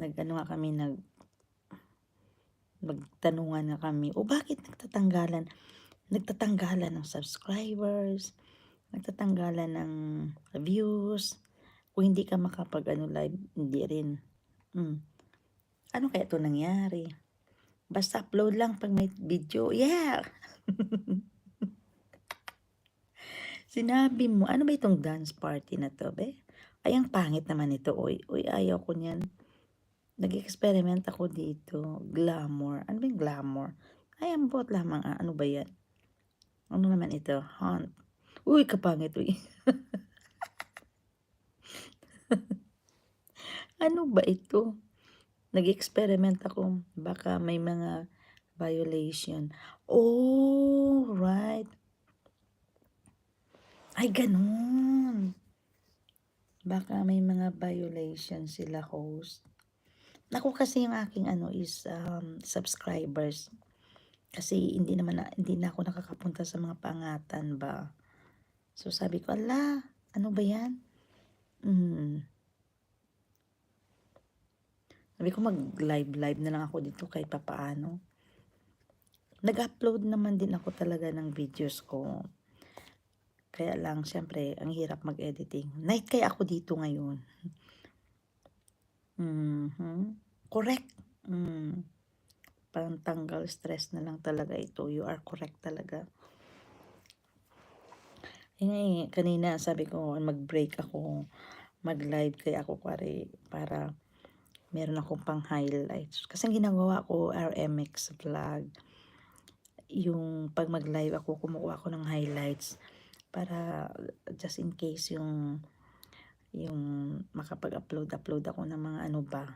nag-ano nga kami, magtanungan nga kami, o bakit nagtatanggalan ng subscribers, nagtatanggalan ng views, kung hindi ka makapag-ano live, hindi rin. Ano kaya 'to nangyari? Basta upload lang 'pag may video, yeah! Sinabi mo, ano ba itong dance party na 'to, be? Ay, ang pangit naman ito, uy. Uy, ayaw ko niyan. Nag-experiment ako dito, glamour. Ano ba yung glamour? Ay, ambot lamang, ano ba yan? Ano naman ito? Hunt. Uy, kapangit, uy. Ano ba ito? Nag-experiment ako. Baka may mga violation. Oh, right. Ay, ganun. Baka may mga violation sila, host. Ako kasi yung aking ano is subscribers. Kasi hindi na ako nakakapunta sa mga pangatan ba. So sabi ko, ala, ano ba yan? Sabi ko, mag-live na lang ako dito kahit papaano. Nag-upload naman din ako talaga ng videos ko. Kaya lang, syempre, ang hirap mag-editing. Night kaya ako dito ngayon. Correct. Pantanggal stress na lang talaga ito. You are correct talaga. Kanina sabi ko, mag-break ako, mag-live kaya ako para meron akong pang highlights. Kasi ang ginagawa ko, RMX vlog. Yung pag mag-live ako, kumukuha ako ng highlights para just in case yung makapag-upload ako ng mga ano ba,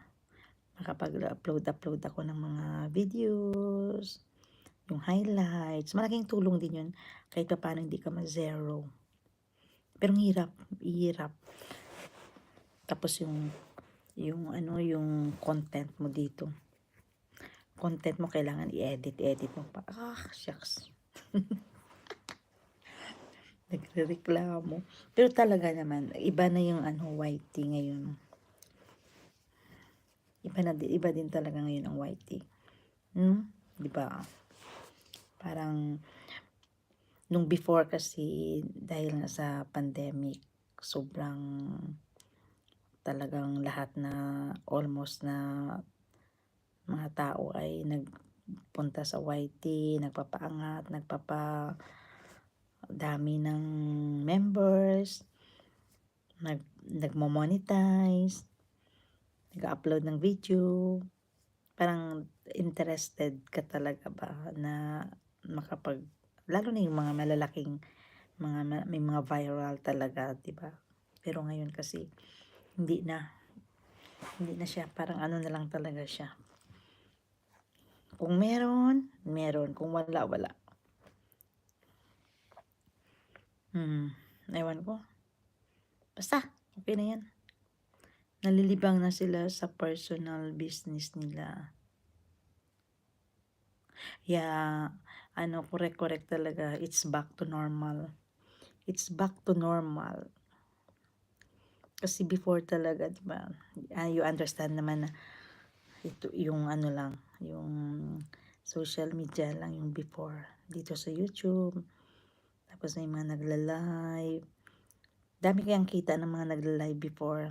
makapag-upload ako ng mga videos, yung highlights. Malaking tulong din yun kahit pa paano hindi ka ma-zero. Pero ang hirap. Tapos yung content mo dito. Content mo kailangan i-edit mo pa. Shucks. Nagrereklamo. Pero talaga naman, iba na yung YT ngayon. Iba din talaga ngayon ang YT. Di ba? Parang nung before kasi dahil nga sa pandemic, sobrang talagang lahat na almost na mga tao ay nagpunta sa YT, nagpapaangat, dami ng members, nagmo-monetize, nag-upload ng video. Parang interested ka talaga ba na lalo na yung mga malalaking may mga viral talaga, 'di ba? Pero ngayon kasi hindi na siya, parang ano na lang talaga siya. Kung meron, kung wala. Ewan ko. Basta, okay na yan. Nalilibang na sila sa personal business nila. Yeah, correct talaga. It's back to normal. It's back to normal. Kasi before talaga, diba? You understand naman na ito, yung yung social media lang yung before. Dito sa YouTube. Tapos may mga nagla-live. Dami kayang kita ng mga nagla-live before.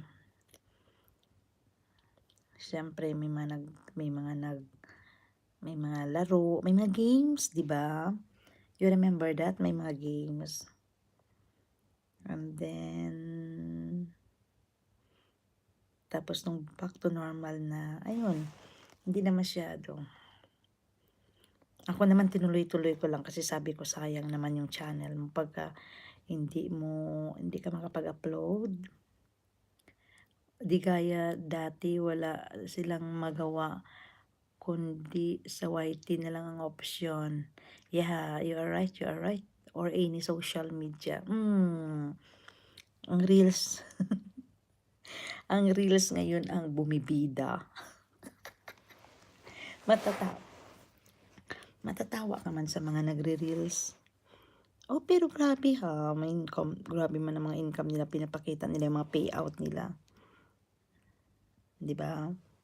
Siyempre may mga laro, may mga games, 'di ba? You remember that? May mga games. And then tapos nung back to normal na, ayun, hindi na masyado. Ako naman tinuloy-tuloy ko lang kasi sabi ko sayang naman yung channel mo pagka hindi ka makapag-upload. Di gaya dati wala silang magawa kundi sa YT na lang ang option. Yeah, you are right. Or any social media. Ang reels. Ang reels ngayon ang bumibida. Matatawa ka man sa mga nagre-reels. Oh, pero grabe ha. May income. Grabe man ang mga income nila. Pinapakita nila yung mga payout nila. Diba?